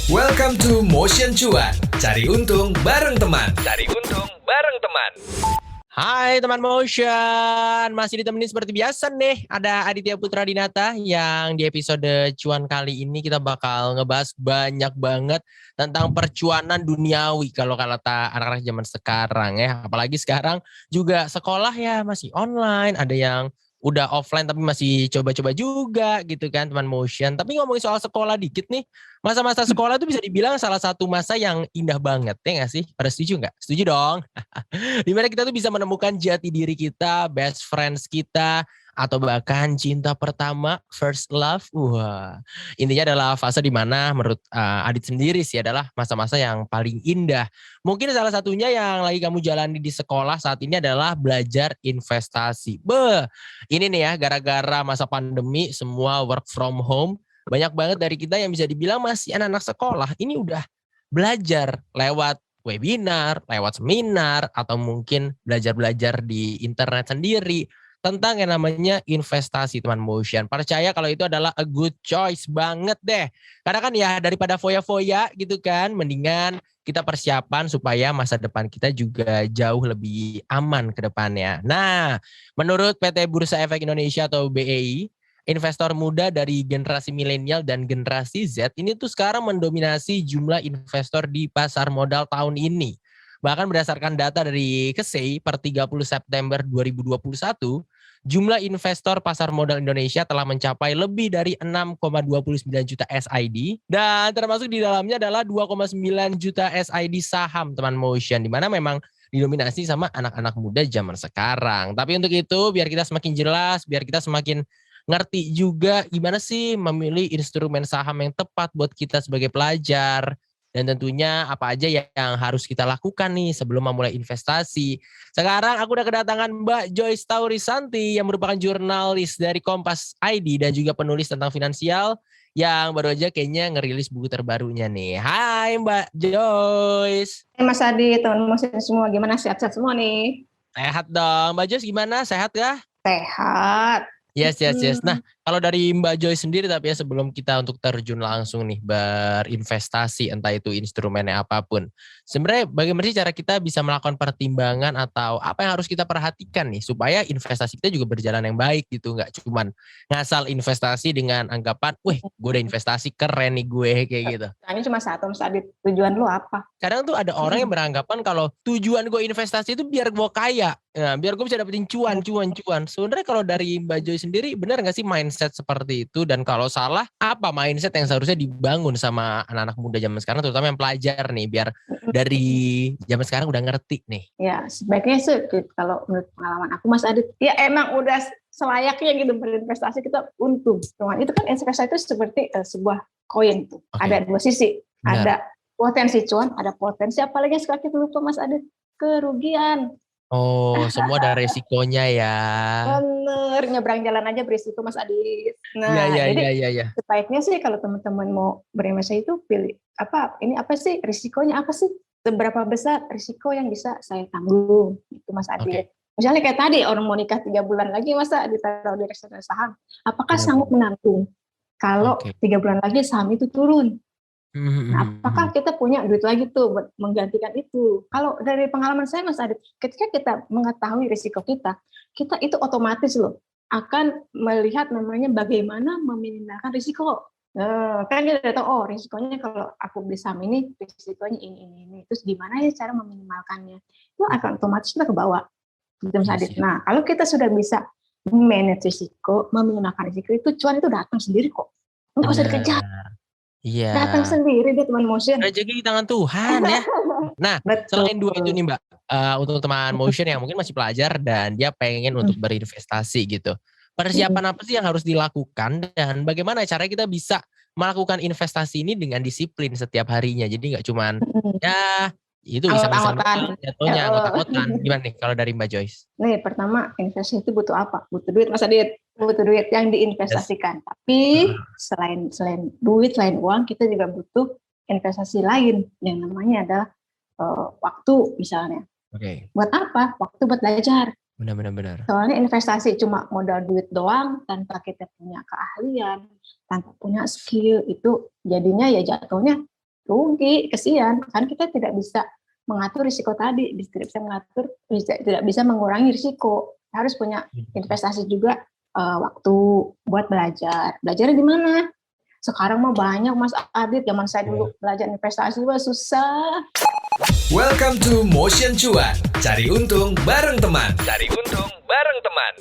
Welcome to Motion Cuan. Cari untung bareng teman. Hai teman Motion, masih ditemenin seperti biasa nih. Ada Aditya Putra Dinata yang di episode cuan kali ini kita bakal ngebahas banyak banget tentang percuanan duniawi kalau kata anak-anak zaman sekarang ya. Apalagi sekarang juga sekolah ya masih online, ada yang udah offline tapi masih coba-coba juga gitu kan teman Motion. Tapi ngomongin soal sekolah dikit nih, masa-masa sekolah tuh bisa dibilang salah satu masa yang indah banget ya nggak sih? Pada setuju nggak? Setuju dong. Dimana kita tuh bisa menemukan jati diri kita, best friends kita, atau bahkan cinta pertama, first love. Wah, intinya adalah fase di mana menurut Adit sendiri sih adalah masa-masa yang paling indah. Mungkin salah satunya yang lagi kamu jalani di sekolah saat ini adalah belajar investasi. Ini nih ya, gara-gara masa pandemi, semua work from home, banyak banget dari kita yang bisa dibilang masih anak-anak sekolah. Ini udah belajar lewat webinar, lewat seminar, atau mungkin belajar-belajar di internet sendiri tentang yang namanya investasi teman Motion. Percaya kalau itu adalah a good choice banget deh. Karena kan ya daripada foya-foya gitu kan, mendingan kita persiapan supaya masa depan kita juga jauh lebih aman ke depannya. Nah, menurut PT Bursa Efek Indonesia atau BEI, investor muda dari generasi milenial dan generasi Z ini tuh sekarang mendominasi jumlah investor di pasar modal tahun ini. Bahkan berdasarkan data dari KSEI per 30 September 2021, jumlah investor pasar modal Indonesia telah mencapai lebih dari 6,29 juta SID dan termasuk di dalamnya adalah 2,9 juta SID saham teman Motion, di mana memang didominasi sama anak-anak muda zaman sekarang. Tapi untuk itu biar kita semakin jelas, biar kita semakin ngerti juga gimana sih memilih instrumen saham yang tepat buat kita sebagai pelajar. Dan tentunya apa aja yang harus kita lakukan nih sebelum memulai investasi. Sekarang aku udah kedatangan Mbak Joyce Taurisanti yang merupakan jurnalis dari Kompas ID dan juga penulis tentang finansial yang baru aja kayaknya ngerilis buku terbarunya nih. Hai Mbak Joyce. Hai Mas Adi, teman Motion semua, gimana sehat-sehat semua nih? Sehat dong. Mbak Joyce gimana? Sehat kah? Sehat. Yes. Nah, kalau dari Mbak Joy sendiri, tapi ya sebelum kita untuk terjun langsung nih berinvestasi, entah itu instrumennya apapun, sebenarnya bagaimana sih cara kita bisa melakukan pertimbangan atau apa yang harus kita perhatikan nih supaya investasi kita juga berjalan yang baik gitu, nggak cuman ngasal investasi dengan anggapan, wih, gue udah investasi keren nih gue kayak gitu. Ini cuma satu, Mas Adi, tujuan lu apa? Kadang tuh ada orang yang beranggapan kalau tujuan gue investasi itu biar gue kaya. Nah, biar gue bisa dapetin cuan. Sebenarnya kalau dari Mbak Joy sendiri, benar nggak sih mindset seperti itu? Dan kalau salah, apa mindset yang seharusnya dibangun sama anak-anak muda zaman sekarang, terutama yang pelajar nih, biar dari zaman sekarang udah ngerti nih? Ya, sebaiknya sih kalau menurut pengalaman aku, Mas Adit, ya emang udah selayaknya gitu berinvestasi kita untung. Cuman itu kan investasi itu seperti sebuah koin tuh. Okay. Ada dua sisi. Benar. Ada potensi cuan, ada potensi apalagi yang sekarang kita lupa, Mas Adit, kerugian. Oh, semua ada resikonya ya. Bener, nyebrang jalan aja berisiko, Mas Adit. Nah, ya. Sebaiknya sih kalau teman-teman mau berinvestasi itu pilih ini apa sih risikonya, apa sih, seberapa besar risiko yang bisa saya tanggung, itu Mas Adit. Okay. Misalnya kayak tadi orang mau nikah 3 bulan lagi, masa ditaruh di reksadana saham, apakah sanggup menanggung kalau 3 bulan lagi saham itu turun? Nah, apakah kita punya duit lagi tuh buat menggantikan itu? Kalau dari pengalaman saya, Mas Adit, ketika kita mengetahui risiko kita itu otomatis loh akan melihat namanya bagaimana meminimalkan risiko. Kan kita udah tahu, oh risikonya kalau aku beli saham ini, risikonya ini. Terus gimana ya cara meminimalkannya? Itu akan otomatis kita ke bawah. Gitu, Mas Adit. Nah, kalau kita sudah bisa manage risiko, meminimalkan risiko, itu cuan itu datang sendiri kok. Nggak usah dikejar. Iya. Datang sendiri deh teman Motion. Rezeki di tangan Tuhan ya. Nah, selain dua itu nih Mbak, untuk teman Motion yang mungkin masih pelajar dan dia pengen untuk berinvestasi gitu. Persiapan apa sih yang harus dilakukan dan bagaimana caranya kita bisa melakukan investasi ini dengan disiplin setiap harinya. Jadi nggak cuman ya itu anggot-anggotan. Jatuhnya anggot-anggotan. Gimana nih kalau dari Mbak Joyce? Nih, pertama investasi itu butuh apa? Butuh duit, Mas Adit. Butuh duit yang diinvestasikan. Yes. Tapi selain duit, selain uang, kita juga butuh investasi lain yang namanya adalah waktu misalnya. Okay. Buat apa? Waktu buat belajar. Benar. Soalnya investasi cuma modal duit doang tanpa kita punya keahlian, tanpa punya skill, itu jadinya ya jatuhnya rugi, kesian. Kan kita tidak bisa mengatur risiko tadi, tidak bisa mengurangi risiko. Harus punya investasi juga, waktu buat belajar. Belajarnya di mana? Sekarang mah banyak Mas Adit, zaman saya dulu belajar investasi wah susah. Welcome to Motion Cuan. Cari untung bareng teman. Cari untung bareng teman.